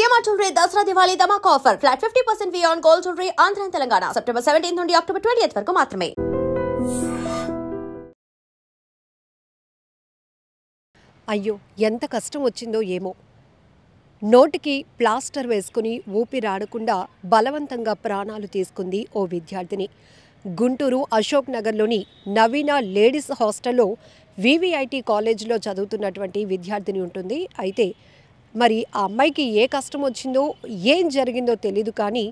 CMR jewellery Dasara Diwali dhamaka offer flat 50% V on gold jewellery Andhra Telangana September 17 నుండి October 20 వరకు మాత్రమే. అయ్యో ఎంత కష్టం వచ్చిందో ఏమో. నోటికి ప్లాస్టర్ వేసుకుని ఊపిరాడకుండా బలవంతంగా ప్రాణాలు తీసుకుంది ఓ విద్యార్థిని. గుంటూరు అశోక్ నగర్లోని నవీన లేడీస్ హాస్టల్లో వివిఐటి కాలేజీలో చదువుతున్నటువంటి విద్యార్థిని ఉంటుంది. అయితే మరి ఆ అమ్మాయికి ఏ కష్టం వచ్చిందో ఏం జరిగిందో తెలీదు, కానీ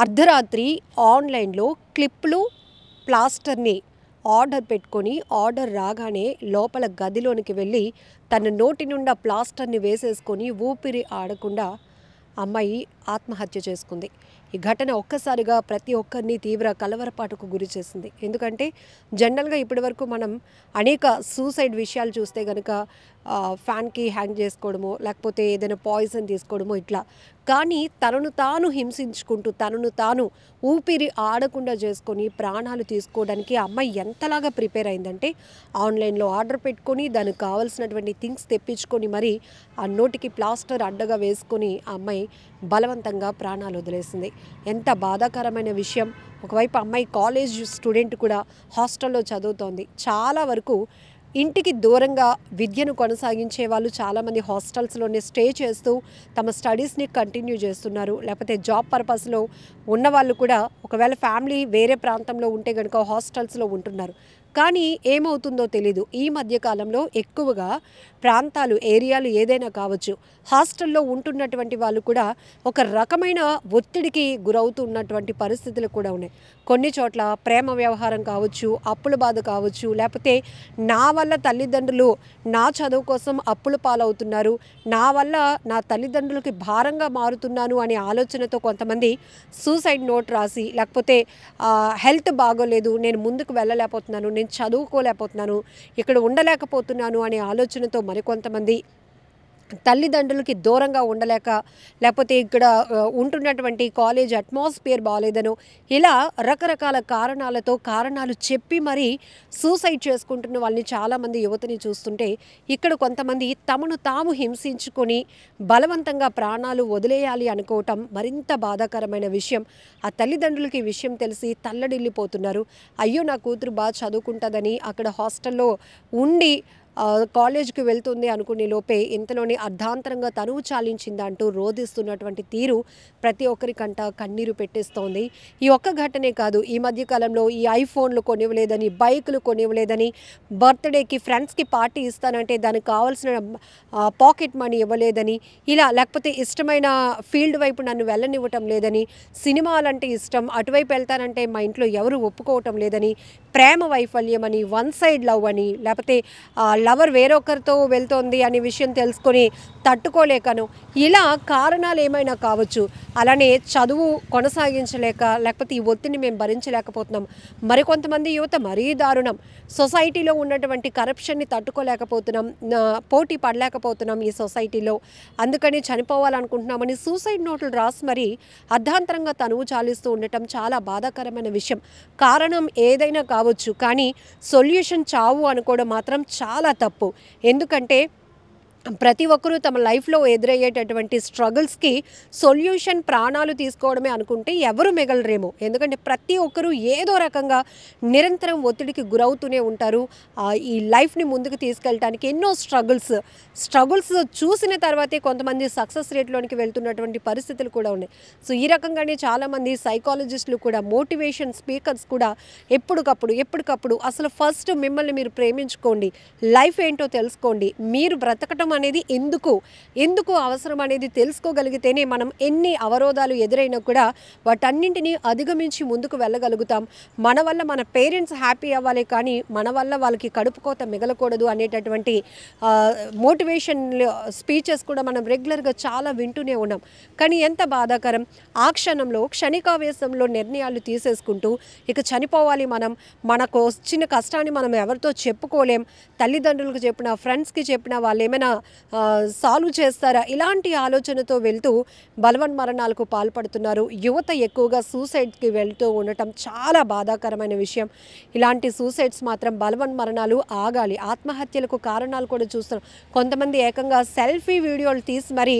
అర్ధరాత్రి ఆన్లైన్లో క్లిప్లు ప్లాస్టర్ని ఆర్డర్ పెట్టుకొని ఆర్డర్ రాగానే లోపల గదిలోనికి వెళ్ళి తన నోటి నుండా ప్లాస్టర్ని వేసేసుకొని ఊపిరి ఆడకుండా అమ్మాయి ఆత్మహత్య చేసుకుంది. ఈ ఘటన ఒక్కసారిగా ప్రతి ఒక్కరిని తీవ్ర కలవరపాటుకు గురి చేసింది. ఎందుకంటే జనరల్గా ఇప్పటి వరకు మనం అనేక సూసైడ్ విషయాలు చూస్తే కనుక ఫ్యాన్కి హ్యాంగ్ చేసుకోవడమో లేకపోతే ఏదైనా పాయిజన్ తీసుకోవడమో ఇట్లా, కానీ తనను తాను హింసించుకుంటూ తనను తాను ఊపిరి ఆడకుండా చేసుకొని ప్రాణాలు తీసుకోవడానికి ఆ అమ్మాయి ఎంతలాగా ప్రిపేర్ అయిందంటే ఆన్లైన్లో ఆర్డర్ పెట్టుకొని దానికి కావాల్సినటువంటి థింగ్స్ తెప్పించుకొని మరి ఆ నోటికి ప్లాస్టర్ అడ్డగా వేసుకొని ఆ అమ్మాయి బలవంతంగా ప్రాణాలు వదిలేసింది. ఎంత బాధాకరమైన విషయం. ఒకవైపు అమ్మాయి కాలేజ్ స్టూడెంట్ కూడా హాస్టల్లో చదువుతోంది. చాలా వరకు ఇంటికి దూరంగా విద్యను కొనసాగించే వాళ్ళు చాలామంది హాస్టల్స్లోనే స్టే చేస్తూ తమ స్టడీస్ని కంటిన్యూ చేస్తున్నారు. లేకపోతే జాబ్ పర్పస్లో ఉన్నవాళ్ళు కూడా ఒకవేళ ఫ్యామిలీ వేరే ప్రాంతంలో ఉంటే కనుక హాస్టల్స్లో ఉంటున్నారు. కానీ ఏమవుతుందో తెలీదు. ఈ మధ్యకాలంలో ఎక్కువగా ప్రాంతాలు ఏరియాలు ఏదైనా కావచ్చు, హాస్టల్లో ఉంటున్నటువంటి వాళ్ళు కూడా ఒక రకమైన ఒత్తిడికి గురవుతున్నటువంటి పరిస్థితులు కూడా ఉన్నాయి. కొన్ని చోట్ల ప్రేమ వ్యవహారం కావచ్చు, అప్పుల బాధ కావచ్చు, లేకపోతే నా వల్ల తల్లిదండ్రులు నా చదువు కోసం అప్పుల పాలవుతున్నారు, నా వల్ల నా తల్లిదండ్రులకి భారంగా మారుతున్నాను అనే ఆలోచనతో కొంతమంది సూసైడ్ నోట్ రాసి, లేకపోతే హెల్త్ బాగోలేదు, నేను ముందుకు వెళ్ళలేకపోతున్నాను, నేను చదువుకోలేకపోతున్నాను, ఇక్కడ ఉండలేకపోతున్నాను అనే ఆలోచనతో మరికొంతమంది తల్లిదండ్రులకి దూరంగా ఉండలేక, లేకపోతే ఇక్కడ ఉంటున్నటువంటి కాలేజ్ అట్మాస్ఫియర్ బాగాలేదనో ఇలా రకరకాల కారణాలు చెప్పి మరీ సూసైడ్ చేసుకుంటున్న వాళ్ళని చాలామంది యువతని చూస్తుంటే, ఇక్కడ కొంతమంది తమను తాము హింసించుకొని బలవంతంగా ప్రాణాలు వదిలేయాలి అనుకోవటం మరింత బాధాకరమైన విషయం. ఆ తల్లిదండ్రులకి ఈ విషయం తెలిసి తల్లడిల్లిపోతున్నారు. అయ్యో నా కూతురు బాగా చదువుకుంటుందని అక్కడ హాస్టల్లో ఉండి కాలేజ్కి వెళ్తుంది అనుకునే లోపే ఇంతలోనే అర్ధాంతరంగా తనువు చాలించిందంటూ రోధిస్తున్నటువంటి తీరు ప్రతి ఒక్కరికంట కన్నీరు పెట్టేస్తోంది. ఈ ఒక్క ఘటనే కాదు, ఈ మధ్యకాలంలో ఈ ఐఫోన్లు కొనివ్వలేదని, బైకులు కొనివ్వలేదని, బర్త్డేకి ఫ్రెండ్స్కి పార్టీ ఇస్తానంటే దానికి కావాల్సిన పాకెట్ మనీ ఇవ్వలేదని, ఇలా లేకపోతే ఇష్టమైన ఫీల్డ్ వైపు నన్ను వెళ్ళనివ్వటం లేదని, సినిమాలంటే ఇష్టం అటువైపు వెళ్తానంటే మా ఇంట్లో ఎవరు ఒప్పుకోవటం లేదని, ప్రేమ వైఫల్యం అని, వన్ సైడ్ లవ్ అని, లేకపోతే లవర్ వేరొకరితో వెళ్తోంది అనే విషయం తెలుసుకొని తట్టుకోలేకను, ఇలా కారణాలు ఏమైనా కావచ్చు. అలానే చదువు కొనసాగించలేక, లేకపోతే ఈ ఒత్తిడిని మేము భరించలేకపోతున్నాం. మరికొంతమంది యువత మరీ దారుణం, సొసైటీలో ఉన్నటువంటి కరప్షన్ని తట్టుకోలేకపోతున్నాం, పోటీ పడలేకపోతున్నాం ఈ సొసైటీలో, అందుకని చనిపోవాలనుకుంటున్నామని సూసైడ్ నోట్లు రాసి మరి అర్ధాంతరంగా తనువు చాలిస్తూ ఉండటం చాలా బాధాకరమైన విషయం. కారణం ఏదైనా కావచ్చు, కానీ సొల్యూషన్ చావు అనుకోవడం మాత్రం చాలా తప్పు. ఎందుకంటే ప్రతి ఒక్కరూ తమ లైఫ్లో ఎదురయ్యేటటువంటి స్ట్రగుల్స్కి సొల్యూషన్ ప్రాణాలు తీసుకోవడమే అనుకుంటే ఎవరు మిగలరేమో. ఎందుకంటే ప్రతి ఒక్కరూ ఏదో రకంగా నిరంతరం ఒత్తిడికి గురవుతూనే ఉంటారు. ఈ లైఫ్ని ముందుకు తీసుకెళ్ళటానికి ఎన్నో స్ట్రగుల్స్ చూసిన తర్వాతే కొంతమంది సక్సెస్ రేట్లోనికి వెళ్తున్నటువంటి పరిస్థితులు కూడా ఉన్నాయి. సో ఈ రకంగానే చాలామంది సైకాలజిస్టులు కూడా, మోటివేషన్ స్పీకర్స్ కూడా ఎప్పటికప్పుడు అసలు ఫస్ట్ మిమ్మల్ని మీరు ప్రేమించుకోండి, లైఫ్ ఏంటో తెలుసుకోండి, మీరు బ్రతకటం అనేది ఎందుకు అవసరం అనేది తెలుసుకోగలిగితేనే మనం ఎన్ని అవరోధాలు ఎదురైనా కూడా వాటన్నింటినీ అధిగమించి ముందుకు వెళ్ళగలుగుతాం. మన వల్ల మన పేరెంట్స్ హ్యాపీ అవ్వాలి, కానీ మన వల్ల వాళ్ళకి కడుపు కోత మిగలకూడదు అనేటటువంటి మోటివేషన్ స్పీచెస్ కూడా మనం రెగ్యులర్గా చాలా వింటూనే ఉన్నాం. కానీ ఎంత బాధాకరం, ఆ క్షణంలో క్షణికావేశంలో నిర్ణయాలు తీసేసుకుంటూ ఇక చనిపోవాలి, మనకు వచ్చిన కష్టాన్ని మనం ఎవరితో చెప్పుకోలేం, తల్లిదండ్రులకు చెప్పినా ఫ్రెండ్స్కి చెప్పినా వాళ్ళు ఏమైనా సాల్వ్ చేస్తారా, ఇలాంటి ఆలోచనతో వెళ్తూ బలవన్మరణాలకు పాల్పడుతున్నారు. యువత ఎక్కువగా సూసైడ్కి వెళ్తూ ఉండటం చాలా బాధాకరమైన విషయం. ఇలాంటి సూసైడ్స్ మాత్రం బలవన్మరణాలు ఆగాలి. ఆత్మహత్యలకు కారణాలు కూడా చూస్తున్నాం. కొంతమంది ఏకంగా సెల్ఫీ వీడియోలు తీసి మరి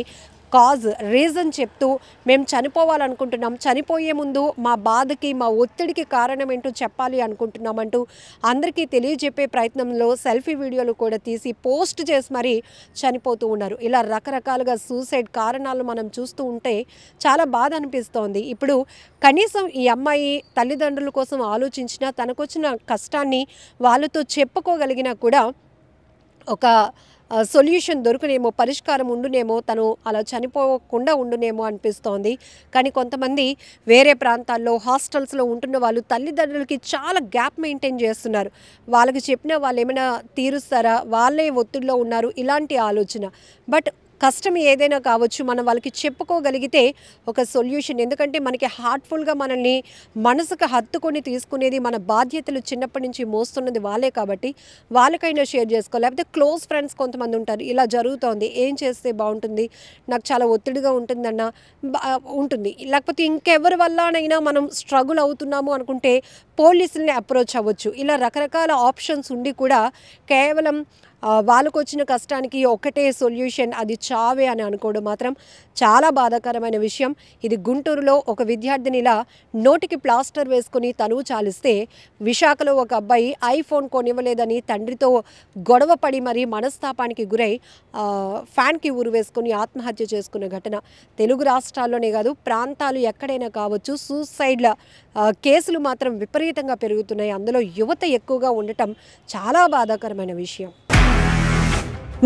రీజన్ చెప్తూ మేము చనిపోవాలనుకుంటున్నాం, చనిపోయే ముందు మా బాధకి మా ఒత్తిడికి కారణం ఏంటో చెప్పాలి అనుకుంటున్నామంటూ అందరికీ తెలియజెప్పే ప్రయత్నంలో సెల్ఫీ వీడియోలు కూడా తీసి పోస్ట్ చేసి మరీ చనిపోతూ ఉన్నారు. ఇలా రకరకాలుగా సూసైడ్ కారణాలు మనం చూస్తూ ఉంటే చాలా బాధ అనిపిస్తోంది. ఇప్పుడు కనీసం ఈ అమ్మాయి తల్లిదండ్రుల కోసం ఆలోచించినా తనకొచ్చిన కష్టాన్ని వాళ్ళతో చెప్పుకోగలిగినా కూడా ఒక సొల్యూషన్ దొరుకునేమో, పరిష్కారం ఉండునేమో, తను అలా చనిపోకుండా ఉండునేమో అనిపిస్తోంది. కానీ కొంతమంది వేరే ప్రాంతాల్లో హాస్టల్స్లో ఉంటున్న వాళ్ళు తల్లిదండ్రులకి చాలా గ్యాప్ మెయింటైన్ చేస్తున్నారు. వాళ్ళకి చెప్పినా వాళ్ళు ఏమైనా తీరుస్తారా, వాళ్ళే ఒత్తిడిలో ఉన్నారు, ఇలాంటి ఆలోచన. బట్ కష్టం ఏదైనా కావచ్చు, మనం వాళ్ళకి చెప్పుకోగలిగితే ఒక సొల్యూషన్. ఎందుకంటే మనకి హార్ట్ఫుల్గా మనల్ని మనసుకు హత్తుకొని తీసుకునేది మన బాధ్యతలు చిన్నప్పటి నుంచి మోస్తున్నది వాళ్ళే కాబట్టి వాళ్ళకైనా షేర్ చేసుకోవాలి. లేకపోతే క్లోజ్ ఫ్రెండ్స్ కొంతమంది ఉంటారు, ఇలా జరుగుతోంది, ఏం చేస్తే బాగుంటుంది, నాకు చాలా ఒత్తిడిగా ఉంటుందన్న ఉంటుంది. లేకపోతే ఇంకెవరి వల్లనైనా మనం స్ట్రగుల్ అవుతున్నాము అనుకుంటే పోలీసుల్ని అప్రోచ్ అవ్వచ్చు. ఇలా రకరకాల ఆప్షన్స్ ఉండి కూడా కేవలం వాళ్ళకు వచ్చిన కష్టానికి ఒకటే సొల్యూషన్, అది చావే అని అనుకోవడం మాత్రం చాలా బాధాకరమైన విషయం. ఇది గుంటూరులో ఒక విద్యార్థిని ఇలా నోటికి ప్లాస్టర్ వేసుకుని తనువు చాలిస్తే, విశాఖలో ఒక అబ్బాయి ఐఫోన్ కొనివ్వలేదని తండ్రితో గొడవ పడి మరీ మనస్తాపానికి గురై ఫ్యాన్కి ఊరు వేసుకుని ఆత్మహత్య చేసుకున్న ఘటన తెలుగు రాష్ట్రాల్లోనే కాదు, ప్రాంతాలు ఎక్కడైనా కావచ్చు. సూసైడ్ల కేసులు మాత్రం విపరీతంగా పెరుగుతున్నాయి. అందులో యువత ఎక్కువగా ఉండటం చాలా బాధాకరమైన విషయం.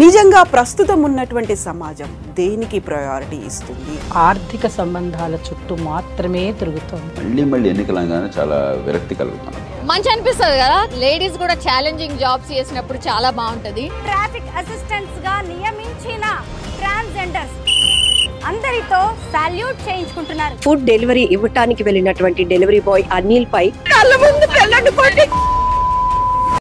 నిజంగా ప్రస్తుతం ఉన్నటువంటి సమాజం దేనికి ప్రయారిటీ ఇస్తుంది? ఆర్థిక సంబంధాల చుట్టూ మాత్రమే తిరుగుతుంది. మళ్ళీ ఎన్నికలంగానే చాలా విరక్తి కలుగుతున్నాం. మంచి అనిపిస్తుంది కదా, లేడీస్ కూడా ఛాలెంజింగ్ జాబ్స్ చేసినప్పుడు చాలా బాగుంటది. ట్రాఫిక్ అసిస్టెంట్స్ గా నియమించిన ట్రాన్స్జెండర్స్ అందరితో సాల్యూట్ చేయించుకుంటున్నారు. ఫుడ్ డెలివరీ ఇవ్వటానికి వెళ్ళినటువంటి డెలివరీ బాయ్ అనిల్ పై కళ్ళ ముందు